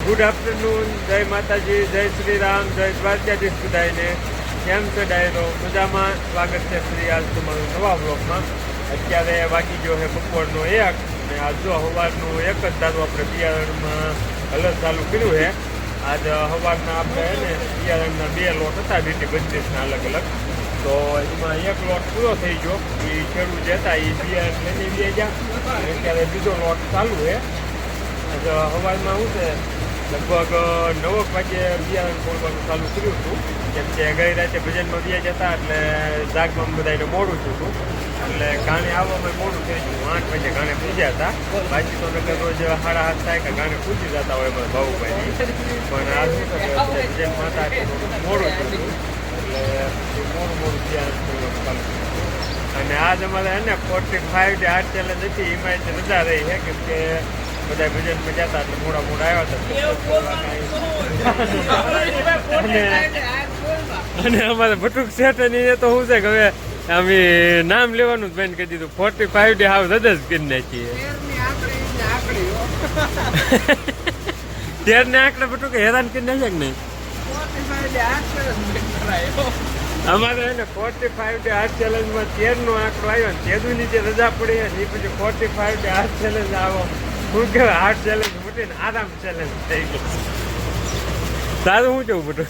Good afternoon, જય માતાજી, જય શ્રી રામ, જય દ્વારકાધીશ બધાને. કેમ છે ડાયરો? મજામાં. સ્વાગત છે શ્રી આજ તમારું નવા બ્લોગમાં. અત્યારે વાગી ગયો છે બપોરનો 1 અને આજ જો સવારનું 1 જ ધારું આપણે બિયારણમાં કલર ચાલુ કર્યું છે. આજ સવારના આપણે ને બિયારણના 2 લોટ હતા, બીટી 32ના અલગ અલગ. તો એમાં 1 લોટ પૂરો થઈ ગયો. એ ખેડૂત જે હતા એ બિયારણ લઈને બી ગયા. અત્યારે બીજો લોટ ચાલુ છે. સવારમાં શું છે, લગભગ 9 વાગે બિયારણ ખોલવાનું ચાલુ કર્યું હતું. કેમ કે ગઈ રાતે ભજનમાં વ્યા જતા એટલે જાગમાં બધાને મોડું થયું હતું. એટલે ગાણે આવવામાં મોડું થઈ ગયું. 8 વાગે ગાણે પૂજ્યા હતા. બાકી તો નગર રોજ 7:30 થાય કે ગાણે પૂજી જતા હોય અમારા ભાવુભાઈ. પણ આ શું છે ભજન માતા મોડું થયું હતું એટલે મોડું બિયારણ ખોલવાનું ચાલુ કર્યું. અને આજ અમારે ને 45 ડે આર્ટ ચેલેન્જ હતી. એમાં રજા રહી છે કેમ કે બધા ભજનમાં જતા એટલે મોડા આવ્યા હતા. અને અમારે બટુક શેઠ ની તો શું છે કે હવે અમે નામ લેવાનું જ બંધ કરી દીધું. 45 ડે હાવ રદ જ કરી નાખીએ. 13 ને આંકડે બટુક હેરાન કરી નાખ્યા કે નહીં? અમારે ને 45 ડે આર્ટ ચેલેન્જમાં 13 નો આંકડો આવ્યો ને તેદુની જે રજા પડી એ પછી 45 ડે આર્ટ ચેલેન્જ આવો. શું કહેવાય, આર્ટ ચેલેન્જ મૂકીને આરામ ચેલેન્જ થઈ ગઈ. સારું શું કેવું બધું?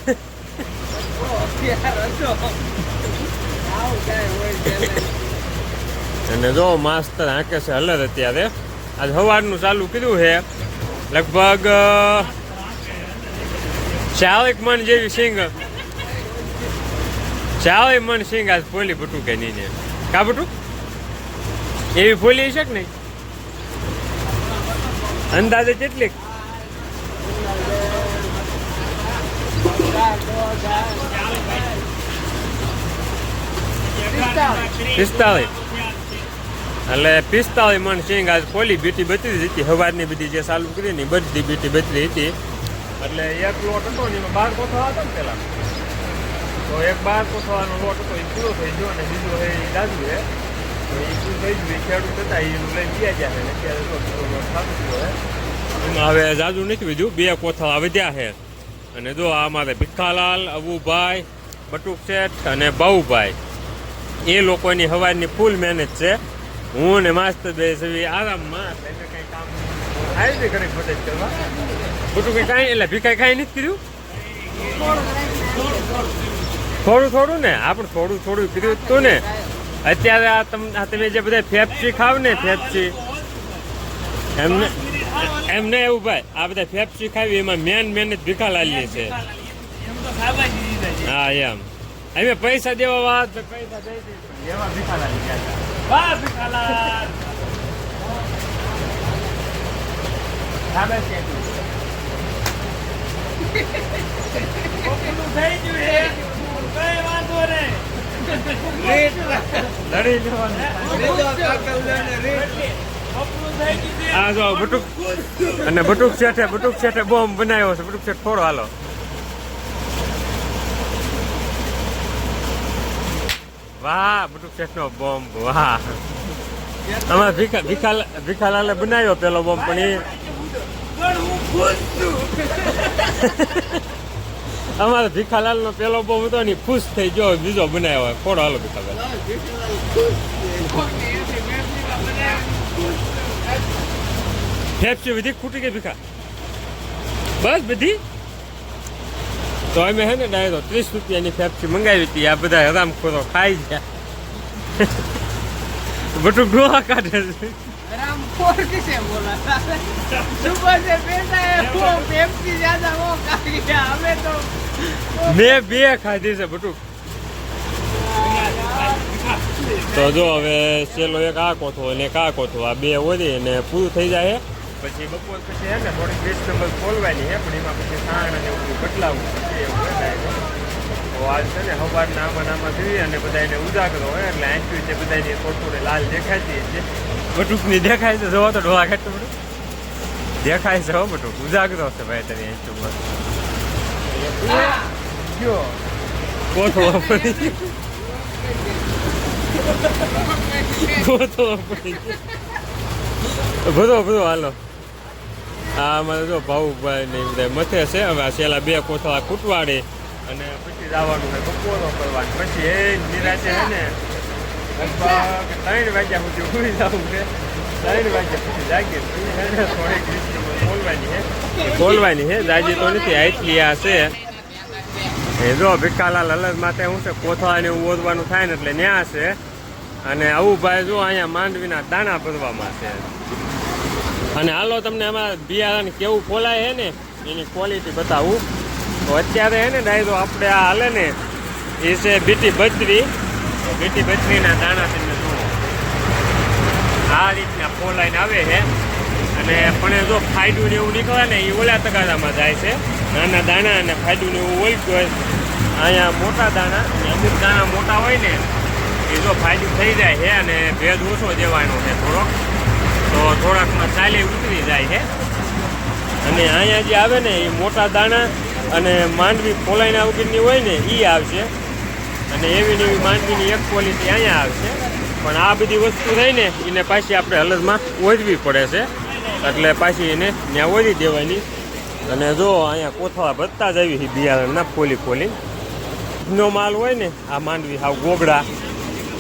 અને જો માસ્તર આંકે છે હલર. અત્યારે આજ સવારનું ચાલુ કર્યું છે. લગભગ 40 મણ જેવી સિંગ, 40 મણ સિંગ આજ ફોલી બટુકે નીને. કા બટુક એવી ફોલી છે કે નહીં? અંદાજે કેટલી? 45. એટલે 45 મણ સિંગ આજ ફોલી. બીટી 32 હતી સવારની બધી જે ચાલુ કરી ને બધી બીટી 32 હતી. એટલે 1 લોટ હતો ને એમાં 12 કોથળા હતા ને પેલા. તો 12 કોથળાનો લોટ હતો એ પૂરો થઈ ગયો. અને બીજો એ દાદુ છે તો એ પૂરું થઈ ગયું. એ ખેડૂત હતા એનું લઈને ગયા છે. અત્યારે લોટ થતું હોય એમાં હવે જાજુ નથી વધ્યું. 2 કોથળા વધ્યા છે. અને જો આ મારે ભીખાલાલ, અબુભાઈ, બટુક શેઠ અને બાઉભાઈ એ લોકોની સવારની ફૂલ મહેનત છે. હું ને માસ્તર બે સવી આરામમાં કંઈ કામ આવી ને ઘણી મદદ કરવા. બટુક કાંઈ એટલે ભીખાઈ કાંઈ નથી કર્યું. થોડું ને આપણે થોડું કર્યું હતું ને. અત્યારે આ તમે જે બધા ફેફસી ખાવ ને, ફેફસી એમને એવું ભાઈ આ બધા ફેફસી ખાવી એમાં મહેનત ભીખાલાલની છે. હા એમ અમે પૈસા દેવા વાત પૈસા દઈ દીધું એવા ભીખાલાલ ગયા. વાહ ભીખાલાલ. આ જો બટુક અને બટુક શેઠે બોમ્બ બનાવ્યો છે. બટુક શેઠ થોડો હાલો. વાહ બટુક શેઠ નો બોમ્બ. વાહ અમારે ભીખાલાલે બનાવ્યો પેલો બોમ્બ. પણ એ અમારે ભીખાલાલ નો પેલો બોમ્બ હતો ને ખુશ થઈ ગયો. બીજો બનાવ્યો થોડો હાલો ભીખાલાલ. ફેફસી બધી ખૂટી ગઈ ભીખા બસ બધી. તો અમે હે ને ડાયરો 30 રૂપિયાની ફેફસી મંગાવી હતી. આ બધા હરામખોરો ખાઈ ગયા. બટુક ડોહા કાઢે છે. મેં 2 ખાધી છે બટુક. તો જો હવે છેલ્લો 1 આ કોથો અને 1 આ કોથો, આ 2 ઓરી અને પૂરું થઈ જાય. પછી બપોર પછી હે ને થોડીક વેજીટેબલ ખોલવાની છે. પણ એમાં પછી સાણ અને એવું બદલાવવું પછી એવું થાય. તો આજ છે ને સવારના આમાં જોઈએ અને બધાને ઉજાગરો હોય એટલે આંખ્યું છે બધાની થોડી લાલ દેખાતી છે. બટુકની દેખાય છે. જોવો તો ડોહા ખાતું બધું દેખાય છે. હો બટુક ઉજાગરો છે ભાઈ તારી આંખ્યુંમાં. કોથો પડી કોથો પડી બધો હાલો. આ અમારે જો ભાવુભાઈ ને બધા મથે છે. હવે આ છેલ્લા 2 કોથળા કૂટવાડી અને પછી જવાનું છે બપોરો કરવાનું. પછી એ નિરાશે છે ને લગભગ 3 વાગ્યા સુધી ઉડી જવું છે. 3 વાગ્યા સુધી જાગીએ થોડીક બોલવાની છે. જાજી તો નથી આટલી આ છે. એ જો ભીખાલાલ અલગ માટે શું છે કોથળા ને એવું ઓદવાનું થાય ને એટલે ન્યા છે. અને આવું ભાઈ જો અહીંયા માંડવીના દાણા ભરવામાં છે. અને હાલો તમને આમાં બિયારણ કેવું ખોલાય છે ને એની ક્વોલિટી બતાવું. તો અત્યારે છે ને ડાયરો આપણે આ હાલે ને એ છે બીટી બજરીના દાણા તમને જુઓ આ રીતના ફોલાઈને આવે છે. અને પણ જો ફાયદું ને એવું નીકળે ને એ ઓલા તગારામાં જાય છે. નાના દાણા અને ફાયદું ને એવું ઓળખ્યું હોય. અહીંયા મોટા દાણા અને અમુક દાણા મોટા હોય ને એ જો ફાયદું થઈ જાય છે. અને ભેજ ઓછો દેવાનો છે થોડોક, તો થોડાકમાં ચાલે ઉતરી જાય છે. અને અહીંયા જે આવે ને એ મોટા દાણા અને માંડવી ફોલાઈને વગરની હોય ને એ આવશે. અને એવી ને એવી માંડવીની એક ક્વોલિટી અહીંયા આવશે. પણ આ બધી વસ્તુ રહી ને એને પાછી આપણે હલદમાં ઓળવી પડે છે. એટલે પાછી એને ત્યાં ઓળી દેવાની. અને જો અહીંયા કોથળા ભરતા જ આવી બિયારણના ફોલી નો માલ હોય ને આ માંડવી હાવ ગોગડા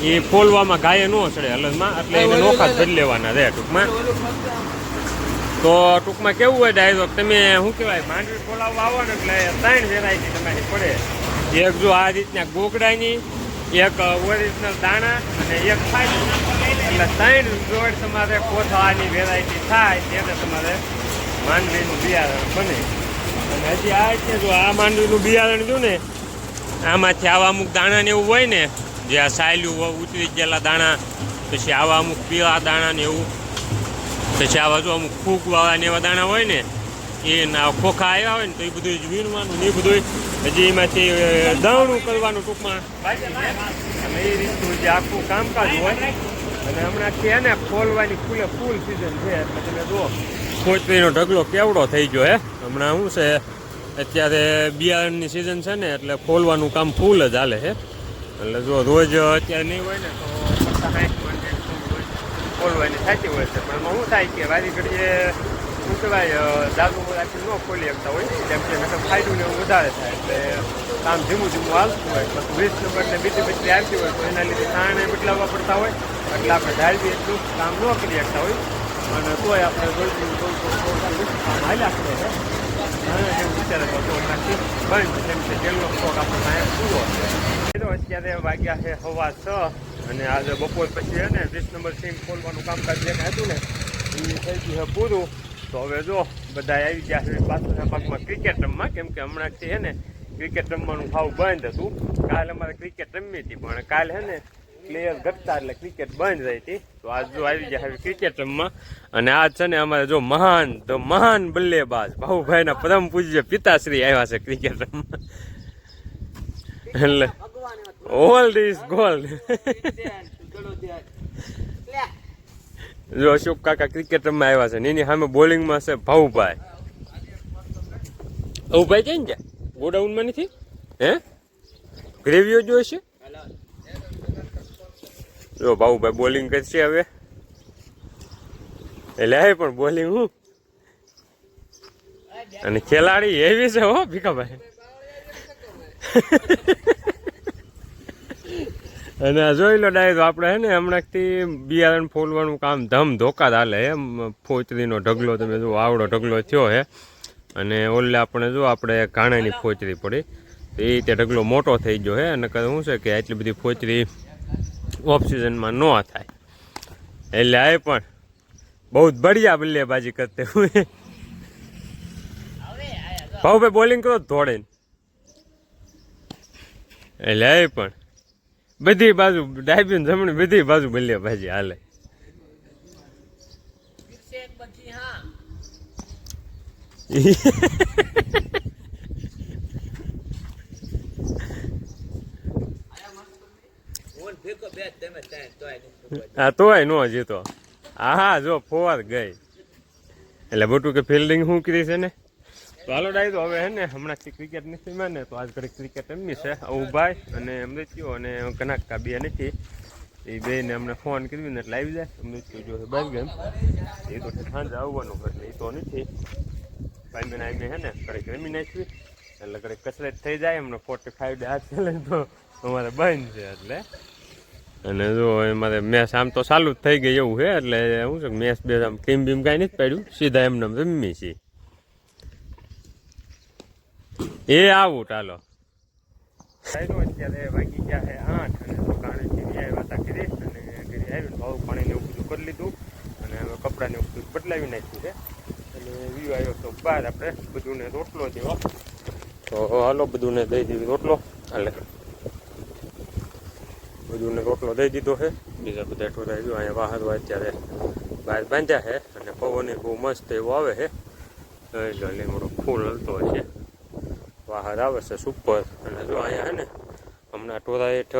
એ ફોલવામાં ગાયે ન ચડે હલદમાં. એટલે એને નોખા જ ભરી લેવાના રહે ટૂંકમાં. તો ટૂંકમાં કેવું હોય ડાયરો તમે શું કહેવાય માંડવી ફોલાવવા આવો ને એટલે 3 વેરાયટી તમારી પડે. એક જો આ રીતના ગોગડાની, એક ઓરિજિનલ દાણા અને એક ફાયદો. એટલે 3 જોડ તમારે કોથળાની વેરાયટી થાય તેને તમારે માંડવીનું બિયારણ બને. અને હજી આ છે જો આ માંડવીનું બિયારણ જો ને આમાંથી આવા અમુક દાણા ને એવું હોય ને જે આ સાયલું ઉતરી ગયેલા દાણા, પછી આવા અમુક પીળા દાણા ને એવું, પછી આવા જો અમુક ફૂગવાળા ને એવા દાણા હોય ને એ ખોખા આવ્યા હોય ને તો એ બધું જ વીણવાનું ને એ બધું હજી એમાંથી દવણું કરવાનું ટૂંકમાં. અને એ રીતનું જે આખું કામકાજ હોય. અને હમણાં છે ને ખોલવાની ફૂલ સિઝન છે. એટલે તમે જુઓ કોથળીનો ઢગલો કેવડો થઈ ગયો હે. હમણાં શું છે અત્યારે બિયારણની સિઝન છે ને એટલે ખોલવાનું કામ ફૂલ જ હાલે છે. એટલે જો રોજ અત્યારે નહીં હોય ને તો 50-60 ખોલવાની થતી હોય છે. પણ એમાં શું થાય કે વારી ઘડીએ શું કહેવાય દાદુ રાખી ન ખોલી શકતા હોય કેમ કે મતલબ ફાયદો ને એવું વધારે થાય. એટલે કામ ધીમું હાલતું હોય. પછી 20 નંબર ને બીજી આવતી હોય તો એના લીધે થાણે બદલાવવા પડતા હોય. એટલે આપણે ધારવી એટલું કામ ન કરી શકતા હોય. અને તોય આપણે જોઈતું કામ હાલ્યા કરે છે. એવું વિચારે તો હમણાંથી બંધ કેમ કે જેલનો સ્ટોક આપણે ત્યાં પૂરો છે. અત્યારે વાગ્યા છે 6:15 અને આજે બપોર પછી છે ને 20 નંબર સીમ ખોલવાનું કામકાજ જેને હતું ને એ થઈ ગયું છે પૂરું. તો હવે જો બધા આવી ગયા છે પાછળના ભાગમાં ક્રિકેટ રમવા. કેમ કે હમણાંથી છે ને ક્રિકેટ રમવાનું ભાવ બંધ હતું. કાલે અમારે ક્રિકેટ રમવી હતી પણ કાલે છે ને પ્લેયર ઘટતા એટલે ક્રિકેટ બંધ રહી હતી. તો આજ જો આવી ગયા હવે ક્રિકેટ રમવા. અને આજ છે ને અમારે જો મહાન બલ્લેબાજ ભાવુભાઈના પરમ પૂજ્ય પિતાશ્રી આવ્યા છે ક્રિકેટ રમવા. એટલે ઓલ્ડ ઇઝ ગોલ્ડ. જો અશોક કાકા ક્રિકેટ રમવા આવ્યા છે. એની સામે બોલિંગમાં છે ભાવુભાઈ. ભાઈ ક્યાં ગયા? ગોડાઉનમાં નથી હે? ગ્રેવીઓ જોઈશે. જો ભાવુભાઈ બોલિંગ કરશે હવે. એટલે પણ બોલિંગ હું અને ખેલાડી એવી છે હો ભીખાભાઈ. અને જોઈ લો ડાયરો આપણે હે ને હમણાંથી બિયારણ ફોલવાનું કામ ધોકા હાલે એમ. ફોચરીનો ઢગલો તમે જો આવડો ઢગલો થયો હે. અને ઓલે આપણે જો આપણે ઘાણાની ફોચરી પડી તો એ રીતે ઢગલો મોટો થઈ ગયો હે. અને શું છે કે આટલી બધી ફોચરી ઓફ સિઝનમાં ન થાય. એટલે આ પણ બહુ બઢિયા બલ્લેબાજી કરતે હુએ. ભાઈ બોલિંગ કરો દોડે. એટલે એ પણ બધી બાજુ ડાબી જમણી બધી બાજુ બલ્લેબાજી હાલે. હા તોય નો જીતો. હા જો ફોર ગઈ. એટલે બટું કે ફિલ્ડિંગ શું કરી છે ને. તો હાલો ડાય તો હવે હે ને હમણાંથી ક્રિકેટ નથી માં ને તો આજ ઘડી ક્રિકેટ રમી છે ઉભાઈ અને મૃત્યુ અને કનાકા બે નથી. એ બેને અમને ફોન કર્યું ને એટલે આવી જાય. મૃત્યુ જો બહાર ગેમ એ તો સાંજે આવવાનું એટલે એ તો નથી. ભાઈ બેન આવીને હે ને કડીક રમી નાખવી એટલે કડીક કસરત થઈ જાય એમને 45 ડે હાથ ચાલે તો અમારે બંધ છે એટલે અને જો મારે મેચ આમ તો ચાલુ જ થઈ ગઈ એવું છે એટલે શું છે મેચ બે આમ ટીમ બીમ કાંઈ નથી પડ્યું સીધા એમને રમી છીએ એ આવું ચાલો અત્યારે વાગી ગયા છે 8 અને દુકાને ટીવી આવ્યા હતા ઘરે અને ઘરે આવીને ભાવ પાણીને એવું બધું કરી લીધું અને હવે કપડાને એવું બધું બદલાવી નાખ્યું છે અને વ્યૂ આવ્યો તો બહાર આપણે બધુંને રોટલો દેવો તો હાલો બધુંને દઈ દીધી રોટલો હાલે બધુંને રોટલો દઈ દીધો છે બીજા બધા ટોળા જો અહીંયા વાહરો અત્યારે બહાર બાંધ્યા છે અને પવન બહુ મસ્ત એવો આવે છે એટલે લીમડો ફૂલ હલતો હશે બહાર આવે છે સુપર અને જો અહીંયા હે ને હમણાં ટોરા હેઠ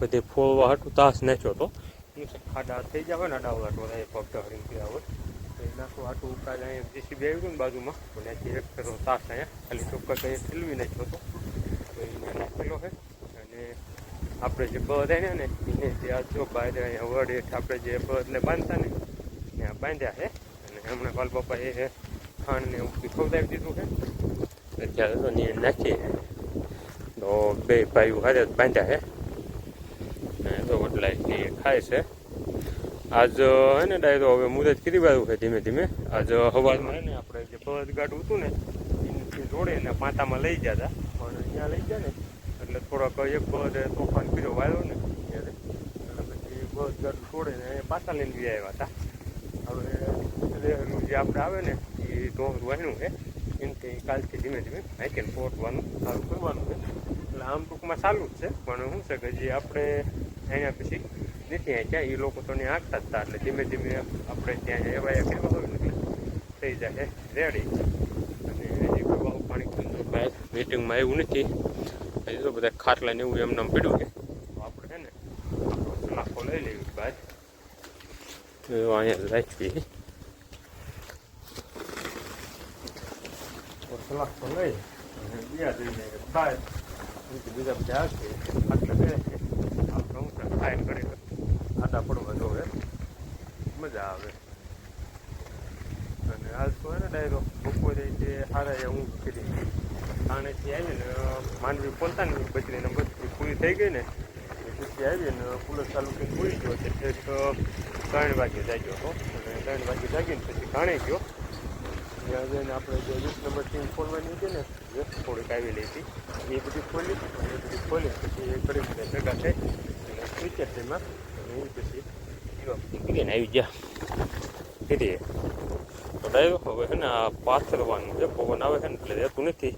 બધી ફોલવા હાટું તાસ નાખ્યો હતો ખાડા થઈ જાય ને અડાવલા ટોરા એ પગ ઢળીને ગયા હોય તો એ નાખું હાટું કાલે અહીંયા જેસીબી આવ્યું ને બાજુમાં તો ત્યાંથી એક ફેરો તાસ અહીંયા ખાલી ચોક્કસ અહીંયા ઠેલવી નાખ્યો હતો તો એને નાખેલો છે અને આપણે જે બધ આવ્યા ને એને ત્યાં જો બહાર અહીંયા વડ હેઠ આપણે જે બદલે બાંધતા ને ત્યાં બાંધ્યા છે અને હમણાં બાલ બાપા એ ખાંડને એવું ખવડાવી દીધું છે અત્યારે તો નીર નાખીએ તો બે ભાઈઓ હારે જ બાંધ્યા છે ને તો વડલાઈ ખાય છે આજ હે ને ડાયરો હવે મુદત કરી વાળું છે ધીમે ધીમે આજ સવારમાં ને આપણે જે બળદ ગાડું હતું ને એની જોડે પાંતામાં લઈ ગયા હતા પણ અહીંયા લઈ ગયા ને એટલે થોડોક એક બળદ તોફાન કર્યો વાળો ને ત્યારે એટલે પછી બળદ ગાડું છોડે ને પાછા લઈને બી આવ્યા હતા હવે જે આપણે આવે ને એ ઢોર વાયણું છે એમથી કાલથી ધીમે ધીમે આઈકેન પોટવાનું સારું કરવાનું છે એટલે આમ ટૂંકમાં ચાલુ જ છે પણ શું છે કે જે આપણે અહીંયા પછી નથી ત્યાં એ લોકો તો ત્યાં આંકતા જ હતા એટલે ધીમે ધીમે આપણે ત્યાં એવા કરવા હોય ને એટલે થઈ જાય રેડી અને હજી કોઈ બહુ પાણી બહાર મીટિંગમાં એવું નથી હજી તો બધા ખાટલા ને એવું એમને પડ્યું છે તો આપણે છે ને આપણો સલાખો લઈ લેવી બહાર અહીંયા રાખીએ સલાખો લઈ અને બીજા જઈને બહાર બીજા બધા આવશે આટલા બે છે આપણે હું ફાઇન કરી આડા પડવા જોવે મજા આવે અને હાલ તો ને ડાયરો બપોરે જે સારા એ ઊંઘ કરી થાણેથી આવીને માંડવી પોલતા ને બચરીને બચરી પૂરી થઈ ગઈ ને એ પછી આવીને કુલર ચાલુ કરીને પૂરી ગયો છે એક 3 વાગે જાગ્યો હતો અને 3 વાગે જાગીને પછી ઘાણી ગયો ત્યાં જઈને આપણે જે 20 નંબર ટીમ ખોલવાની હતી ને જે થોડીક આવેલી હતી એ બધી ખોલી અને એ બધી ખોલી પછી એ કરી બધા ભેગા થઈ અને ક્રિકેટમાં અને એ પછી ક્રિકેટ આવી ગયા કરીએ તો ડાયો હવે છે ને આ પાથરવાનું છે પવન આવે છે ને એટલે રહેતું નથી